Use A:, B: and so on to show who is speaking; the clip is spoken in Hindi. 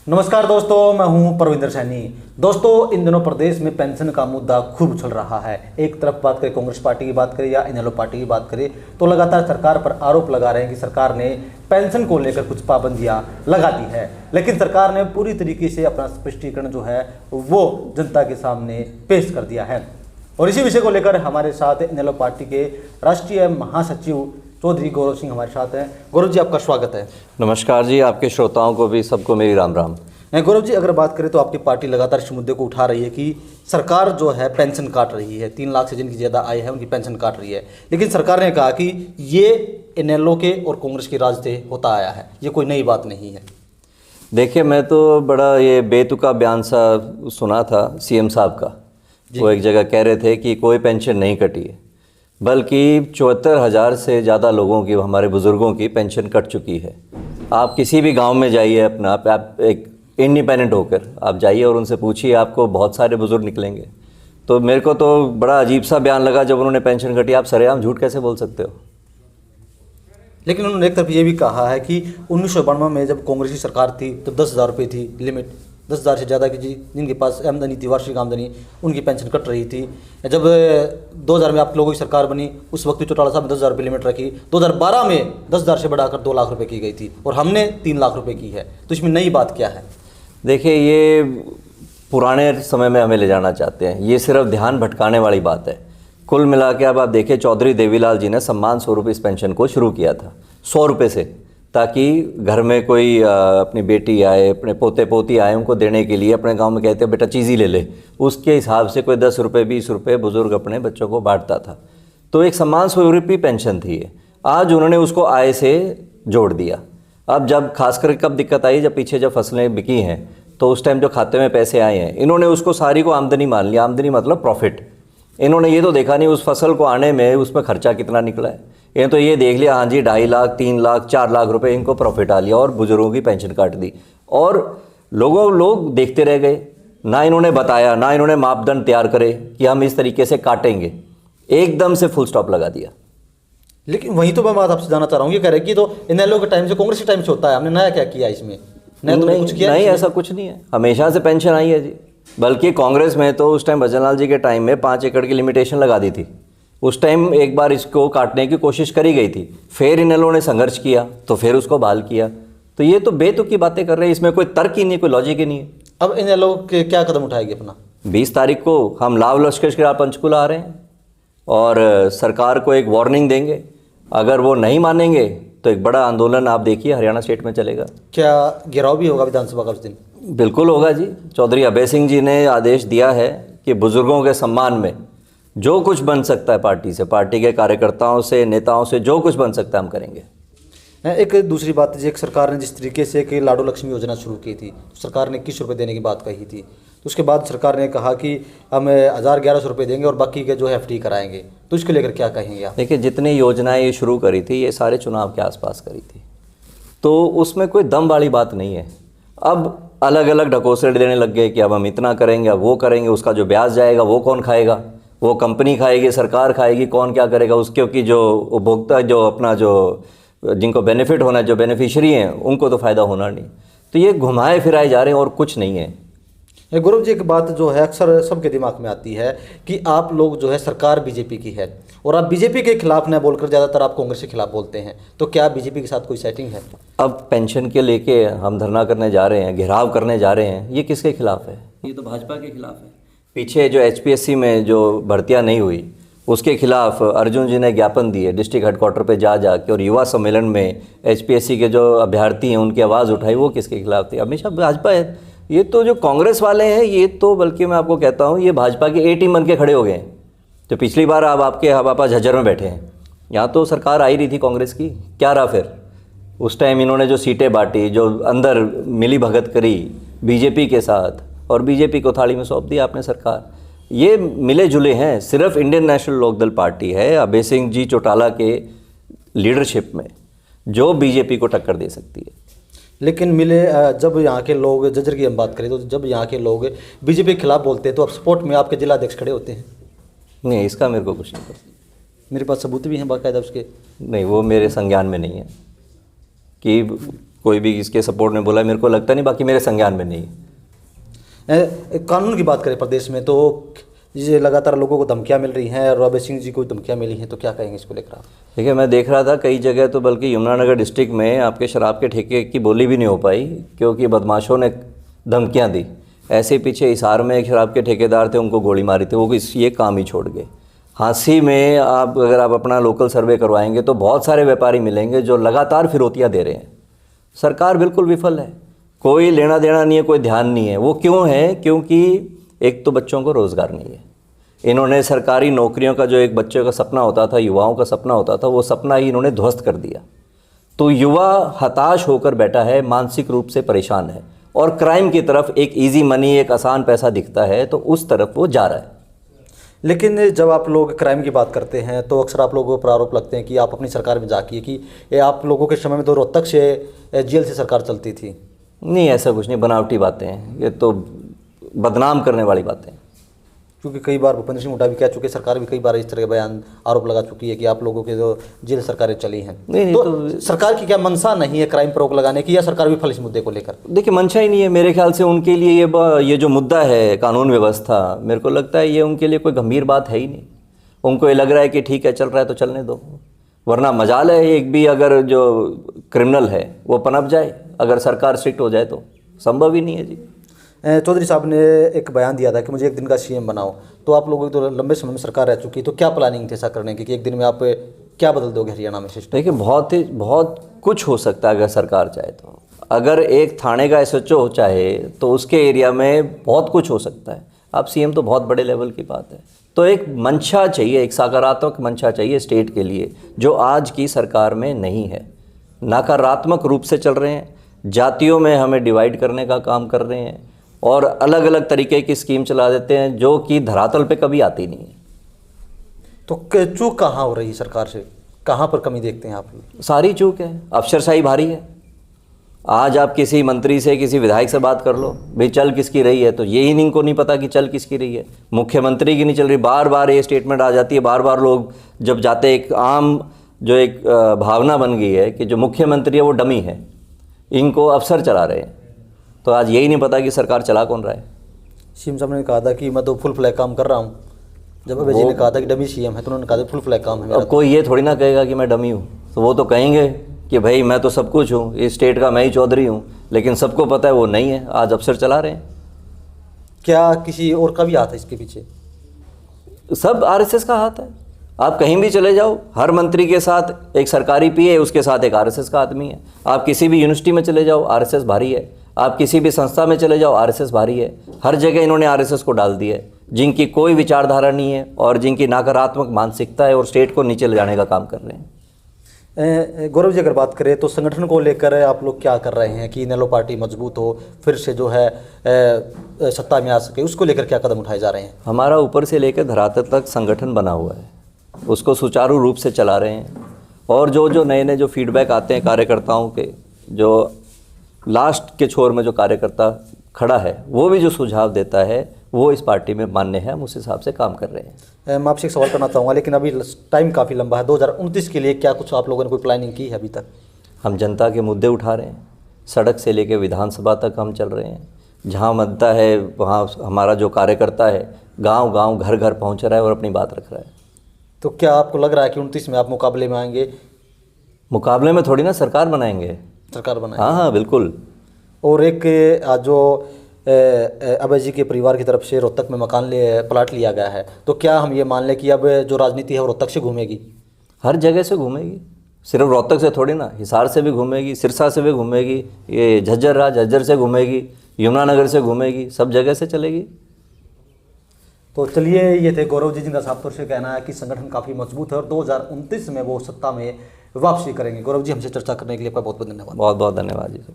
A: नमस्कार दोस्तों, मैं हूं परविंदर सैनी। दोस्तों, इन दिनों प्रदेश में पेंशन का मुद्दा खूब उछल रहा है। एक तरफ बात करें कांग्रेस पार्टी की बात करें या इनेलो पार्टी की बात करें तो लगातार सरकार पर आरोप लगा रहे हैं कि सरकार ने पेंशन को लेकर कुछ पाबंदियां लगा दी है, लेकिन सरकार ने पूरी तरीके से अपना स्पष्टीकरण जो है वो जनता के सामने पेश कर दिया है। और इसी विषय को लेकर हमारे साथ इनेलो पार्टी के राष्ट्रीय महासचिव चौधरी गौरव सिंह हमारे साथ हैं। गौरव जी, आपका स्वागत है।
B: नमस्कार जी, आपके श्रोताओं को भी सबको मेरी राम राम।
A: गौरव जी, अगर बात करें तो आपकी पार्टी लगातार इस मुद्दे को उठा रही है कि सरकार जो है पेंशन काट रही है, 3 लाख से जिनकी ज़्यादा आय है उनकी पेंशन काट रही है, लेकिन सरकार ने कहा कि ये इनेलो के और कांग्रेस के राज से होता आया है, ये कोई नई बात नहीं है।
B: देखिए, मैं तो बड़ा ये बेतुका बयान सा सुना था सीएम साहब का। वो एक जगह कह रहे थे कि कोई पेंशन नहीं कटी है, बल्कि 74,000 से ज़्यादा लोगों की, हमारे बुज़ुर्गों की पेंशन कट चुकी है। आप किसी भी गांव में जाइए, अपना आप एक इंडिपेंडेंट होकर आप जाइए और उनसे पूछिए, आपको बहुत सारे बुज़ुर्ग निकलेंगे। तो मेरे को तो बड़ा अजीब सा बयान लगा जब उन्होंने पेंशन कटी। आप सरेआम झूठ कैसे बोल सकते हो?
A: लेकिन उन्होंने एक तरफ ये भी कहा है कि 1992 में जब कांग्रेस की सरकार थी तो 10,000 रुपये थी लिमिट, 10,000 से ज़्यादा की जिनके पास आमदनी थी, वार्षिक आमदनी, उनकी पेंशन कट रही थी। जब 2000 में आप लोगों की सरकार बनी उस वक्त चौटाला साहब ने 10,000 रुपये लिमिट रखी। 2012 में 10,000 से बढ़ाकर 2 लाख रुपये की गई थी और हमने 3 लाख रुपये की है। तो इसमें नई बात क्या है?
B: देखिए, ये पुराने समय में हमें ले जाना चाहते हैं। ये सिर्फ ध्यान भटकाने वाली बात है। कुल मिला के अब आप देखिए, चौधरी देवीलाल जी ने सम्मान स्वरूप इस पेंशन को शुरू किया था 100 रुपये से, ताकि घर में कोई अपनी बेटी आए, अपने पोते पोती आए, उनको देने के लिए। अपने गांव में कहते हैं बेटा चीज़ ही ले ले, उसके हिसाब से कोई 10 रुपये 20 रुपये बुज़ुर्ग अपने बच्चों को बांटता था। तो एक सम्मान स्वरूप की पेंशन थी ये। आज उन्होंने उसको आय से जोड़ दिया। अब जब खासकर कब दिक्कत आई, जब पीछे जब फसलें बिकी हैं तो उस टाइम जो खाते में पैसे आए हैं, इन्होंने उसको सारी को आमदनी मान लिया। आमदनी मतलब प्रॉफिट। इन्होंने ये तो देखा नहीं उस फसल को आने में उसमें खर्चा कितना निकला है। ये तो ये देख लिया, हाँ जी 2.5 लाख 3 लाख 4 लाख रुपए इनको प्रॉफिट आ लिया और बुजुर्गों की पेंशन काट दी। और लोग देखते रह गए। ना इन्होंने बताया, ना इन्होंने मापदंड तैयार करे कि हम इस तरीके से काटेंगे। एकदम से फुल स्टॉप लगा दिया।
A: लेकिन वही तो मैं बात आपसे जानना चाह रहा हूँ, ये कह रहे कि तो इनेलो के टाइम से, कांग्रेस के टाइम से होता है, हमने नया क्या किया इसमें?
B: नहीं, ऐसा कुछ नहीं है। हमेशा से पेंशन आई है जी। बल्कि कांग्रेस में तो उस टाइम भजनलाल जी के टाइम में 5 एकड़ की लिमिटेशन लगा दी थी। उस टाइम एक बार इसको काटने की कोशिश करी गई थी, फिर इनेलो ने संघर्ष किया तो फिर उसको बहाल किया। तो ये तो बेतुकी बातें कर रहे हैं, इसमें कोई तर्क ही नहीं, कोई लॉजिक ही नहीं है।
A: अब इनेलो के क्या कदम उठाएगी अपना?
B: 20 तारीख को हम लाव लश्कर के खिलाफ पंचकुला आ रहे हैं और सरकार को एक वार्निंग देंगे। अगर वो नहीं मानेंगे तो एक बड़ा आंदोलन आप देखिए हरियाणा स्टेट में चलेगा।
A: क्या घेराव भी होगा विधानसभा का उस दिन?
B: बिल्कुल होगा जी। चौधरी अभय सिंह जी ने आदेश दिया है कि बुजुर्गों के सम्मान में जो कुछ बन सकता है पार्टी से, पार्टी के कार्यकर्ताओं से, नेताओं से जो कुछ बन सकता है हम करेंगे।
A: एक दूसरी बात जी, एक सरकार ने जिस तरीके से कि लाडो लक्ष्मी योजना शुरू की थी, तो सरकार ने 21 रुपये देने की बात कही थी। तो उसके बाद सरकार ने कहा कि हम 1,011 रुपये देंगे और बाकी के जो है FD कराएंगे। तो इसको लेकर क्या कहेंगे आप?
B: देखिए, जितनी योजनाएं ये शुरू करी थी, ये सारे चुनाव के आसपास करी थी, तो उसमें कोई दम वाली बात नहीं है। अब अलग अलग ढकोसले देने लग गए कि अब हम इतना करेंगे, अब वो करेंगे। उसका जो ब्याज जाएगा वो कौन खाएगा? वो कंपनी खाएगी, सरकार खाएगी, कौन क्या करेगा? उसके क्योंकि जो उपभोक्ता, जो अपना जो जिनको बेनिफिट होना है, जो बेनिफिशियरी हैं, उनको तो फ़ायदा होना नहीं। तो ये घुमाए फिराए जा रहे हैं और कुछ नहीं है।
A: गौरव जी, एक बात जो है अक्सर सबके दिमाग में आती है कि आप लोग जो है सरकार बीजेपी की है और आप बीजेपी के खिलाफ न बोलकर ज़्यादातर आप कांग्रेस के खिलाफ बोलते हैं, तो क्या बीजेपी के साथ कोई सेटिंग है?
B: अब पेंशन के लेके हम धरना करने जा रहे हैं, घेराव करने जा रहे हैं, ये किसके खिलाफ है? ये तो भाजपा के खिलाफ है। पीछे जो HPSC में जो भर्तियां नहीं हुई उसके खिलाफ अर्जुन जी ने ज्ञापन दिए डिस्ट्रिक्ट हेडक्वार्टर पे जा के, और युवा सम्मेलन में HPSC के जो अभ्यर्थी हैं उनकी आवाज़ उठाई। वो किसके खिलाफ थी? हमेशा भाजपा है। ये तो जो कांग्रेस वाले हैं, ये तो बल्कि मैं आपको कहता हूँ, ये भाजपा के A टीम बन के खड़े हो गए हैं। तो पिछली बार आप आपके पापा झज्जर में बैठे हैं, यहाँ तो सरकार आई रही थी कांग्रेस की, क्या रहा फिर? उस टाइम इन्होंने जो सीटें बांटी, जो अंदर मिली भगत करी बीजेपी के साथ, और बीजेपी को थाली में सौंप दिया आपने सरकार। ये मिले जुले हैं। सिर्फ इंडियन नेशनल लोकदल पार्टी है अभय सिंह जी चौटाला के लीडरशिप में जो बीजेपी को टक्कर दे सकती है।
A: लेकिन मिले, जब यहाँ के लोग, जज्जर की हम बात करें तो जब यहाँ के लोग बीजेपी के खिलाफ बोलते हैं तो अब सपोर्ट में आपके जिला अध्यक्ष खड़े होते हैं।
B: नहीं, इसका मेरे को कुछ नहीं पता।
A: मेरे पास सबूत भी हैं बाकायदा उसके।
B: नहीं, वो मेरे संज्ञान में नहीं है कि कोई भी इसके सपोर्ट में बोला, मेरे को लगता नहीं, बाकी मेरे संज्ञान में नहीं है।
A: कानून की बात करें प्रदेश में तो ये लगातार लोगों को धमकियां मिल रही हैं, रॉबे सिंह जी को धमकियां मिली हैं, तो क्या कहेंगे इसको लेकर आप?
B: देखिए, मैं देख रहा था कई जगह तो बल्कि यमुनानगर डिस्ट्रिक्ट में आपके शराब के ठेके की बोली भी नहीं हो पाई, क्योंकि बदमाशों ने धमकियां दी। ऐसे पीछे हिसार में एक शराब के ठेकेदार थे, उनको गोली मारी थी, वो ये काम ही छोड़ गए। हांसी में अगर आप अपना लोकल सर्वे करवाएंगे तो बहुत सारे व्यापारी मिलेंगे जो लगातार फिरौतियाँ दे रहे हैं। सरकार बिल्कुल विफल है, कोई लेना देना नहीं है, कोई ध्यान नहीं है। वो क्यों है? क्योंकि एक तो बच्चों को रोज़गार नहीं है। इन्होंने सरकारी नौकरियों का जो एक बच्चे का सपना होता था, युवाओं का सपना होता था, वो सपना ही इन्होंने ध्वस्त कर दिया। तो युवा हताश होकर बैठा है, मानसिक रूप से परेशान है, और क्राइम की तरफ एक इजी मनी, एक आसान पैसा दिखता है तो उस तरफ वो जा रहा है।
A: लेकिन जब आप लोग क्राइम की बात करते हैं तो अक्सर आप लोगों पर आरोप लगते हैं कि आप अपनी सरकार में जाके कि ये आप लोगों के समय में तो रोहतक से जेल से सरकार चलती थी।
B: नहीं, ऐसा कुछ नहीं, बनावटी बातें हैं, ये तो बदनाम करने वाली बातें हैं।
A: क्योंकि कई बार भूपेंद्र सिंह हुड्डा भी कह चुके, सरकार भी कई बार इस तरह के बयान आरोप लगा चुकी है कि आप लोगों के जो जेल सरकारें चली हैं।
B: नहीं,
A: तो सरकार की क्या मंशा नहीं है क्राइम पर रोक लगाने की, या सरकार विफल इस मुद्दे को लेकर?
B: देखिए, मंशा ही नहीं है मेरे ख्याल से उनके लिए। ये जो मुद्दा है कानून व्यवस्था, मेरे को लगता है ये उनके लिए कोई गंभीर बात है ही नहीं। उनको ये लग रहा है कि ठीक है, चल रहा है तो चलने दो, वरना मजाल है एक भी अगर जो क्रिमिनल है वो पनप जाए, अगर सरकार स्ट्रिक्ट हो जाए तो संभव ही नहीं है जी।
A: चौधरी साहब ने एक बयान दिया था कि मुझे एक दिन का सीएम बनाओ, तो आप लोगों की तो लंबे समय में सरकार रह चुकी, तो क्या प्लानिंग थी ऐसा करने की कि एक दिन में आप क्या बदल दोगे हरियाणा में सिस्टम?
B: देखिए, बहुत कुछ हो सकता है अगर सरकार चाहे तो। अगर एक थाने का SHO चाहे तो उसके एरिया में बहुत कुछ हो सकता है। अब सीएम तो बहुत बड़े लेवल की बात है, तो एक मंशा चाहिए, एक सकारात्मक मंशा चाहिए स्टेट के लिए, जो आज की सरकार में नहीं है। नकारात्मक रूप से चल रहे हैं, जातियों में हमें डिवाइड करने का काम कर रहे हैं, और अलग अलग तरीके की स्कीम चला देते हैं जो कि धरातल पे कभी आती नहीं है।
A: तो चूक कहाँ हो रही है सरकार से, कहाँ पर कमी देखते हैं आप?
B: सारी चूक है, अफसरशाही भारी है। आज आप किसी मंत्री से, किसी विधायक से बात कर लो, भाई चल किसकी रही है, तो यही इनको नहीं पता कि चल किसकी रही है। मुख्यमंत्री की नहीं चल रही, बार बार ये स्टेटमेंट आ जाती है, बार बार लोग जब जाते, एक आम जो एक भावना बन गई है कि जो मुख्यमंत्री है वो डमी है, इनको अफसर चला रहे हैं। तो आज यही नहीं पता कि सरकार चला कौन रहा है।
A: सीएम साहब ने कहा था कि मैं तो फुल फ्लैग काम कर रहा हूँ, जब अभय जी ने कहा था कि डमी सीएम है तो उन्होंने कहा था फुल फ्लैग काम है मेरा।
B: अब कोई ये थोड़ी ना कहेगा कि मैं डमी हूँ, तो वो तो कहेंगे कि भाई मैं तो सब कुछ हूँ, इस स्टेट का मैं ही चौधरी हूँ, लेकिन सबको पता है वो नहीं है, आज अफसर चला रहे हैं।
A: क्या किसी और का भी हाथ है इसके पीछे?
B: सब RSS का हाथ है। आप कहीं भी चले जाओ, हर मंत्री के साथ एक सरकारी PA, उसके साथ एक RSS का आदमी है। आप किसी भी यूनिवर्सिटी में चले जाओ, RSS भारी है। आप किसी भी संस्था में चले जाओ, RSS भारी है। हर जगह इन्होंने RSS को डाल दिया है, जिनकी कोई विचारधारा नहीं है और जिनकी नकारात्मक मानसिकता है, और स्टेट को नीचे ले जाने का काम कर रहे हैं।
A: गौरव जी, अगर बात करें तो संगठन को लेकर आप लोग क्या कर रहे हैं कि इनेलो पार्टी मजबूत हो, फिर से जो है सत्ता में आ सके, उसको लेकर क्या कदम उठाए जा रहे हैं?
B: हमारा ऊपर से लेकर धरातल तक संगठन बना हुआ है, उसको सुचारू रूप से चला रहे हैं। और जो नए जो फीडबैक आते हैं कार्यकर्ताओं के, जो लास्ट के छोर में जो कार्यकर्ता खड़ा है, वो भी जो सुझाव देता है वो इस पार्टी में मान्य है। हम उस हिसाब से काम कर रहे हैं।
A: मैं आपसे एक सवाल करना चाहूँगा, लेकिन अभी टाइम काफ़ी लंबा है। 2029 के लिए क्या कुछ आप लोगों ने कोई प्लानिंग की है अभी तक?
B: हम जनता के मुद्दे उठा रहे हैं, सड़क से लेकर विधानसभा तक हम चल रहे हैं। जहाँ मनता है वहाँ हमारा जो कार्यकर्ता है गांव-गांव, घर-घर पहुँच रहा है और अपनी बात रख रहा है।
A: तो क्या आपको लग रहा है कि 29 में आप मुकाबले में आएंगे?
B: मुकाबले में थोड़ी ना सरकार बनाएंगे,
A: सरकार बनाएंगे।
B: हाँ, बिल्कुल।
A: और एक जो अभय जी के परिवार की तरफ से रोहतक में प्लाट लिया गया है, तो क्या हम ये मान लें कि अब जो राजनीति है वो रोहतक से घूमेगी?
B: हर जगह से घूमेगी, सिर्फ रोहतक से थोड़ी ना, हिसार से भी घूमेगी, सिरसा से भी घूमेगी, ये झज्जर से घूमेगी, यमुनानगर से घूमेगी, सब जगह से चलेगी।
A: तो चलिए, ये थे गौरव जी, जिनका साफ तौर से कहना है कि संगठन काफ़ी मजबूत है और 2029 में वो सत्ता में वापसी करेंगे। गौरव जी, हमसे चर्चा करने के लिए आपका बहुत बहुत धन्यवाद।
B: बहुत बहुत धन्यवाद जी।